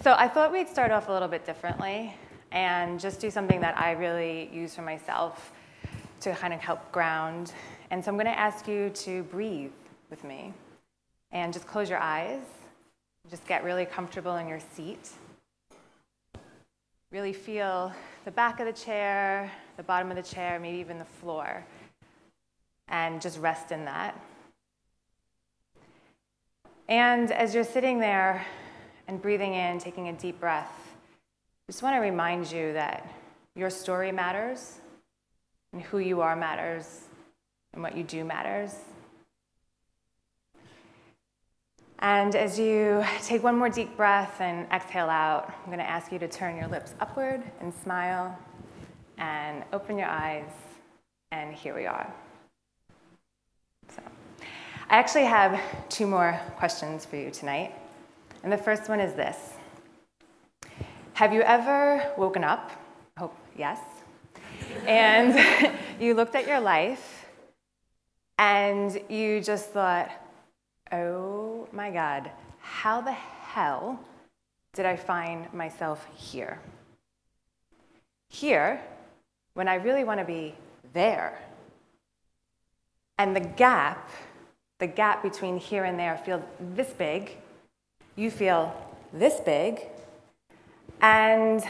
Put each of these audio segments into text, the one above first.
So I thought we'd start off a little bit differently and just do something that I really use for myself to kind of help ground. And so I'm going to ask you to breathe with me and just close your eyes. Just get really comfortable in your seat. Really feel the back of the chair, the bottom of the chair, maybe even the floor. And just rest in that. And as you're sitting there and breathing in, taking a deep breath, I just want to remind you that your story matters, and who you are matters, and what you do matters. And as you take one more deep breath and exhale out, I'm going to ask you to turn your lips upward and smile and open your eyes, and here we are. So, I actually have 2 more questions for you tonight. And the first one is this. Have you ever woken up, hope yes, and you looked at your life and you just thought, oh my God, how the hell did I find myself here? Here, when I really want to be there. And the gap between here and there feels this big. You feel this big. And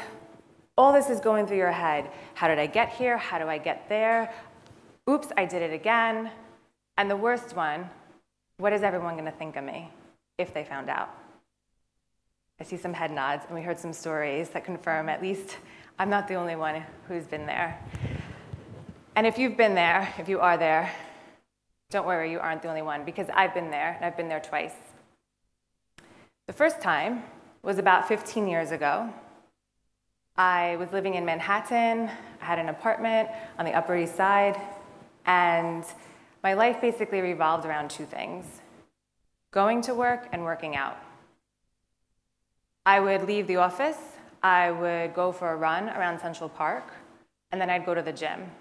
all this is going through your head. How did I get here? How do I get there? Oops, I did it again. And the worst one, what is everyone going to think of me if they found out? I see some head nods, and we heard some stories that confirm at least I'm not the only one who's been there. And if you've been there, if you are there, don't worry, you aren't the only one, because I've been there, and I've been there twice. The first time was about 15 years ago. I was living in Manhattan. I had an apartment on the Upper East Side, and my life basically revolved around 2 things: going to work and working out. I would leave the office, I would go for a run around Central Park, and then I'd go to the gym.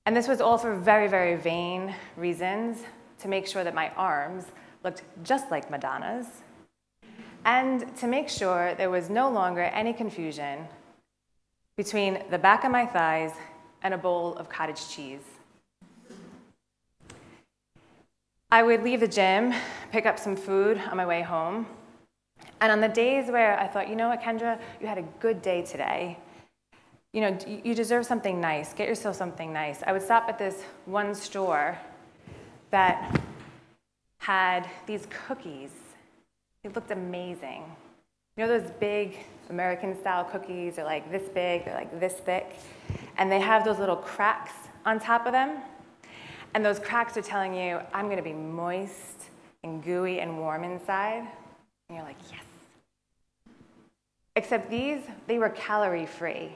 And this was all for very, very vain reasons, to make sure that my arms looked just like Madonna's, and to make sure there was no longer any confusion between the back of my thighs and a bowl of cottage cheese. I would leave the gym, pick up some food on my way home, and on the days where I thought, you know what, Kendra, you had a good day today, you know, you deserve something nice, get yourself something nice, I would stop at this one store that had these cookies. They looked amazing. You know those big American-style cookies are like this big, they're like this thick, and they have those little cracks on top of them? And those cracks are telling you, I'm going to be moist and gooey and warm inside. And you're like, yes. Except these, they were calorie-free.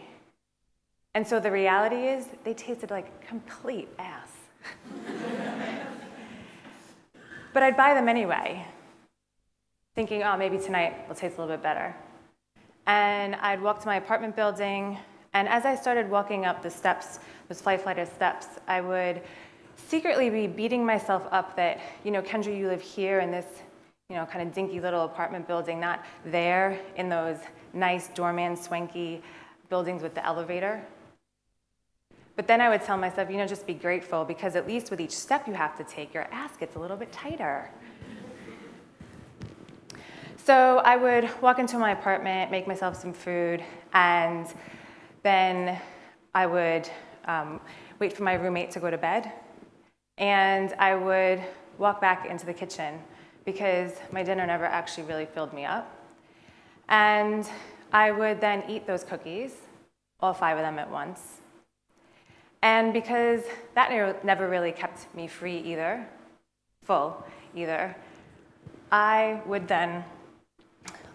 And so the reality is, they tasted like complete ass. But I'd buy them anyway, thinking, oh, maybe tonight will taste a little bit better. And I'd walk to my apartment building, and as I started walking up the steps, those flight of steps, I would secretly be beating myself up that, you know, Kendra, you live here in this, you know, kind of dinky little apartment building, not there in those nice doorman swanky buildings with the elevator. But then I would tell myself, you know, just be grateful, because at least with each step you have to take, your ass gets a little bit tighter. So I would walk into my apartment, make myself some food, and then I would wait for my roommate to go to bed. And I would walk back into the kitchen, because my dinner never actually really filled me up. And I would then eat those cookies, all 5 of them at once. And because that never really kept me free full either, I would then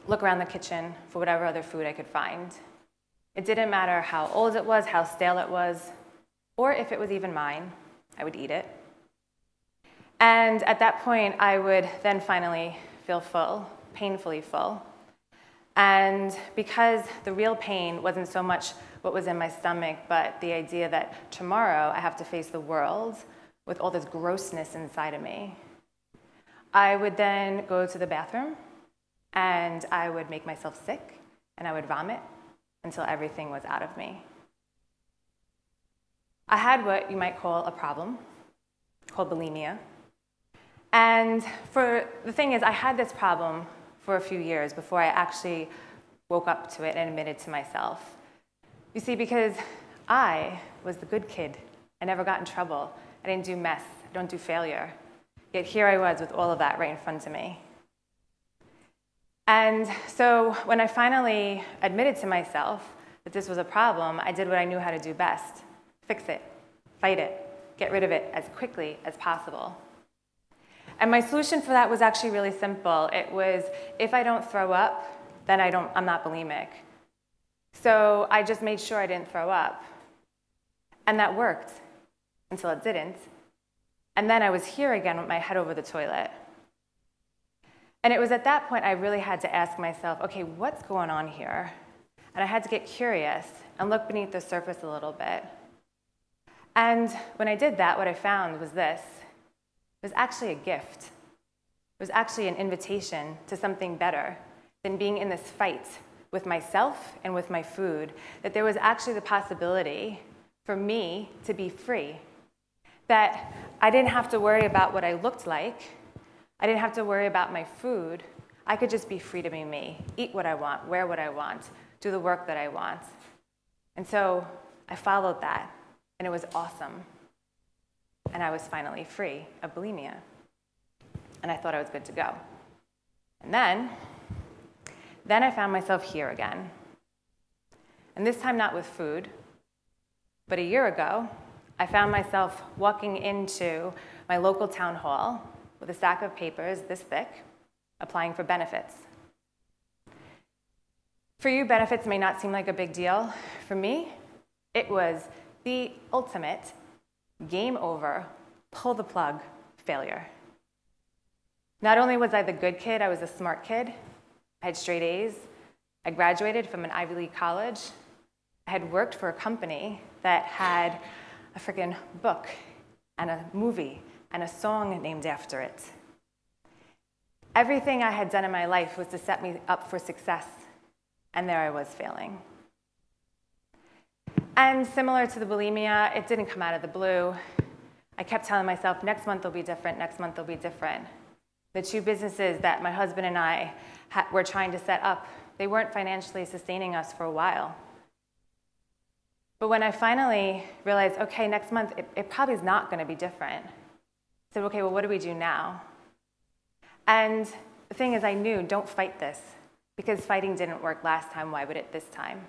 look around the kitchen for whatever other food I could find. It didn't matter how old it was, how stale it was, or if it was even mine, I would eat it. And at that point, I would then finally feel full, painfully full. And because the real pain wasn't so much what was in my stomach, but the idea that tomorrow I have to face the world with all this grossness inside of me, I would then go to the bathroom and I would make myself sick, and I would vomit until everything was out of me. I had what you might call a problem called bulimia. And the thing is, I had this problem for a few years before I actually woke up to it and admitted to myself. You see, because I was the good kid. I never got in trouble. I didn't do mess. I don't do failure. Yet here I was with all of that right in front of me. And so when I finally admitted to myself that this was a problem, I did what I knew how to do best. Fix it, fight it, get rid of it as quickly as possible. And my solution for that was actually really simple. It was, if I don't throw up, then I'm not bulimic. So I just made sure I didn't throw up. And that worked until it didn't. And then I was here again with my head over the toilet. And it was at that point I really had to ask myself, okay, what's going on here? And I had to get curious and look beneath the surface a little bit. And when I did that, what I found was this. It was actually a gift. It was actually an invitation to something better than being in this fight with myself and with my food, that there was actually the possibility for me to be free, that I didn't have to worry about what I looked like. I didn't have to worry about my food. I could just be free to be me, eat what I want, wear what I want, do the work that I want. And so I followed that, and it was awesome. And I was finally free of bulimia. And I thought I was good to go. And then I found myself here again. And this time not with food, but a year ago, I found myself walking into my local town hall with a stack of papers this thick, applying for benefits. For you, benefits may not seem like a big deal. For me, it was the ultimate game over, pull the plug failure. Not only was I the good kid, I was a smart kid. I had straight A's. I graduated from an Ivy League college. I had worked for a company that had a freaking book and a movie and a song named after it. Everything I had done in my life was to set me up for success, and there I was failing. And similar to the bulimia, it didn't come out of the blue. I kept telling myself, next month will be different, next month will be different. The two businesses that my husband and I were trying to set up, they weren't financially sustaining us for a while. But when I finally realized, okay, next month, it probably is not going to be different, I said, okay, well, what do we do now? And the thing is, I knew, don't fight this, because fighting didn't work last time, why would it this time?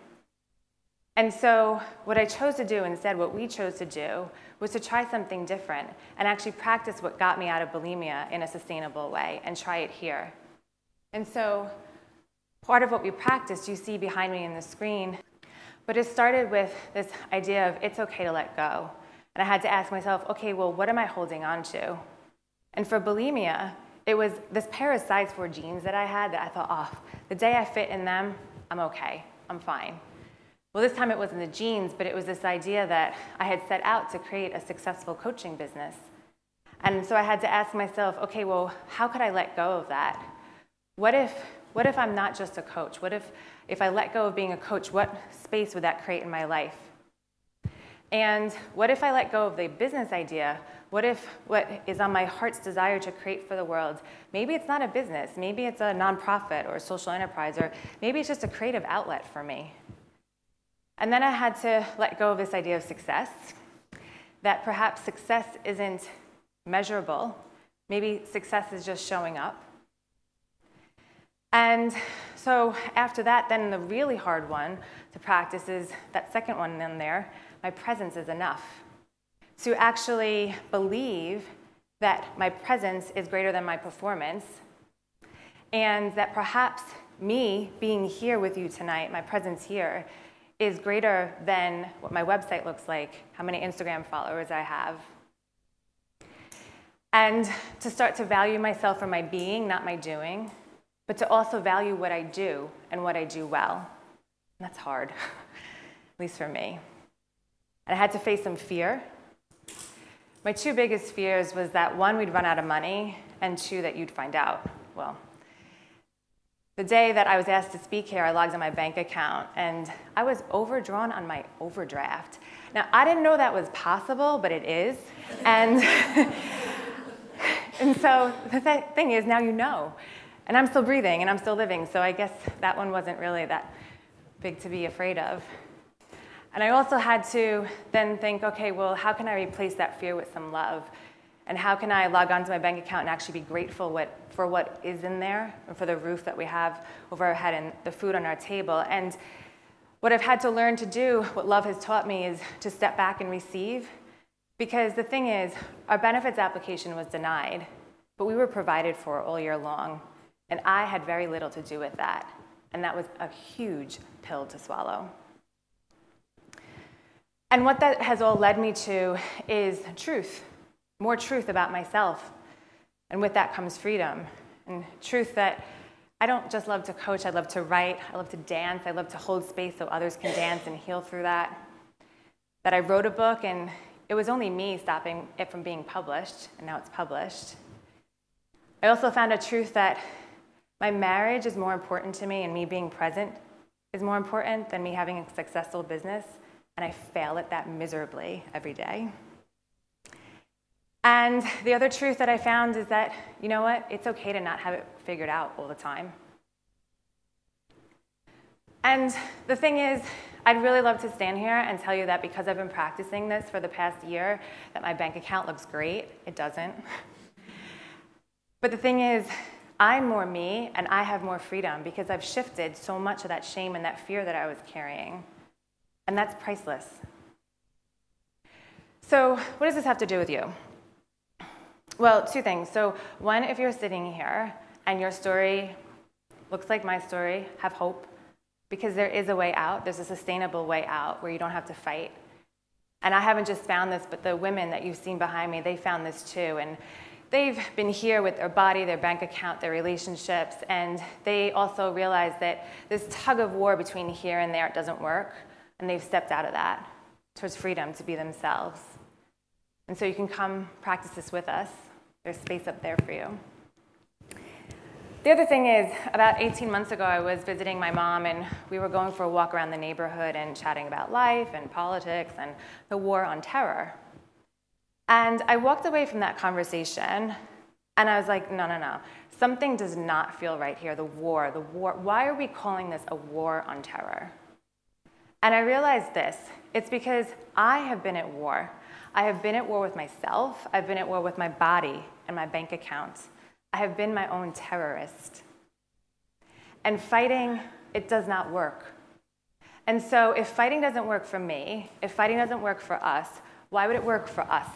And so what I chose to do instead, what we chose to do, was to try something different and actually practice what got me out of bulimia in a sustainable way and try it here. And so part of what we practiced, you see behind me in the screen, but it started with this idea of it's okay to let go. And I had to ask myself, okay, well, what am I holding on to? And for bulimia, it was this pair of size 4 jeans that I had that I thought, oh, the day I fit in them, I'm okay, I'm fine. Well, this time it wasn't the jeans, but it was this idea that I had set out to create a successful coaching business. And so I had to ask myself, okay, well, how could I let go of that? What if I'm not just a coach? What if I let go of being a coach, what space would that create in my life? And what if I let go of the business idea? What if what is on my heart's desire to create for the world, maybe it's not a business, maybe it's a nonprofit or a social enterprise, or maybe it's just a creative outlet for me. And then I had to let go of this idea of success, that perhaps success isn't measurable. Maybe success is just showing up. And so after that, then the really hard one to practice is that second one in there, my presence is enough. To actually believe that my presence is greater than my performance, and that perhaps me being here with you tonight, my presence here, is greater than what my website looks like, how many Instagram followers I have. And to start to value myself for my being, not my doing, but to also value what I do and what I do well. And that's hard, at least for me. And I had to face some fear. My 2 biggest fears was that 1, we'd run out of money, and 2, that you'd find out. Well, The day that I was asked to speak here, I logged on my bank account, and I was overdrawn on my overdraft. Now, I didn't know that was possible, but it is. And, and so the thing is, now you know. And I'm still breathing, and I'm still living, so I guess that one wasn't really that big to be afraid of. And I also had to then think, okay, well, how can I replace that fear with some love? And how can I log onto my bank account and actually be grateful for what is in there, and for the roof that we have over our head and the food on our table? And what I've had to learn to do, what love has taught me, is to step back and receive. Because the thing is, our benefits application was denied, but we were provided for all year long. And I had very little to do with that. And that was a huge pill to swallow. And what that has all led me to is truth. More truth about myself, and with that comes freedom, and truth that I don't just love to coach, I love to write, I love to dance, I love to hold space so others can dance and heal through that. That I wrote a book, and it was only me stopping it from being published, and now it's published. I also found a truth that my marriage is more important to me, and me being present is more important than me having a successful business, and I fail at that miserably every day. And the other truth that I found is that, you know what, it's okay to not have it figured out all the time. And the thing is, I'd really love to stand here and tell you that because I've been practicing this for the past year, that my bank account looks great. It doesn't. But the thing is, I'm more me, and I have more freedom because I've shifted so much of that shame and that fear that I was carrying. And that's priceless. So what does this have to do with you? Well, two things. So one, if you're sitting here and your story looks like my story, have hope, because there is a way out. There's a sustainable way out where you don't have to fight. And I haven't just found this, but the women that you've seen behind me, they found this too. And they've been here with their body, their bank account, their relationships, and they also realized that this tug of war between here and there doesn't work, and they've stepped out of that towards freedom to be themselves. And so you can come practice this with us. There's space up there for you. The other thing is, about 18 months ago, I was visiting my mom, and we were going for a walk around the neighborhood and chatting about life and politics and the war on terror. And I walked away from that conversation, and I was like, no. Something does not feel right here. The war. Why are we calling this a war on terror? And I realized this. It's because I have been at war. I have been at war with myself. I've been at war with my body and my bank account. I have been my own terrorist. And fighting, it does not work. And so if fighting doesn't work for me, if fighting doesn't work for us, why would it work for us?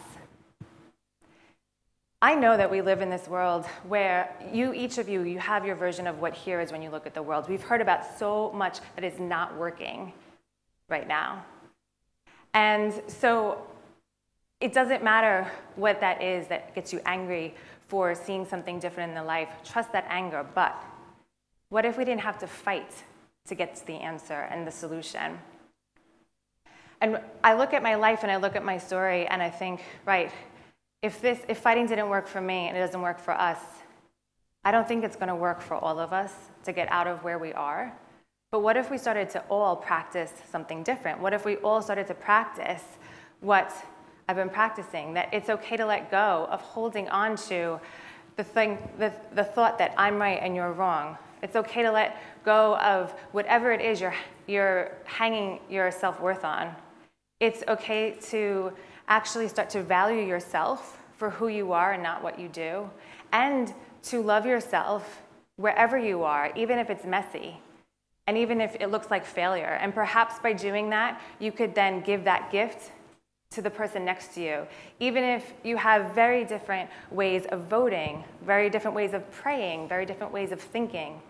I know that we live in this world where each of you have your version of what here is when you look at the world. We've heard about so much that is not working right now. And so it doesn't matter what that is that gets you angry for seeing something different in the life. Trust that anger. But what if we didn't have to fight to get to the answer and the solution? And I look at my life and I look at my story and I think, right, if fighting didn't work for me and it doesn't work for us, I don't think it's going to work for all of us to get out of where we are. But what if we started to all practice something different? What if we all started to practice what I've been practicing, that it's okay to let go of holding on to the thought that I'm right and you're wrong. It's okay to let go of whatever it is you're hanging your self-worth on. It's okay to actually start to value yourself for who you are and not what you do, and to love yourself wherever you are, even if it's messy, and even if it looks like failure. And perhaps by doing that, you could then give that gift to the person next to you, even if you have very different ways of voting, very different ways of praying, very different ways of thinking.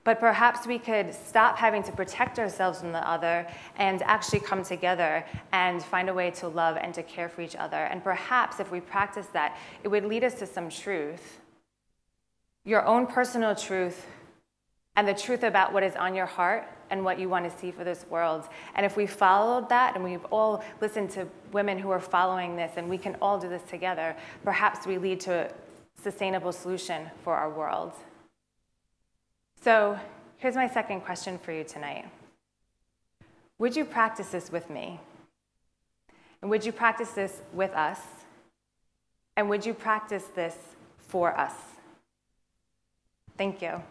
But perhaps we could stop having to protect ourselves from the other and actually come together and find a way to love and to care for each other. And perhaps if we practice that, it would lead us to some truth, your own personal truth, and the truth about what is on your heart and what you want to see for this world. And if we followed that, and we've all listened to women who are following this, and we can all do this together, perhaps we lead to a sustainable solution for our world. So here's my second question for you tonight. Would you practice this with me? And would you practice this with us? And would you practice this for us? Thank you.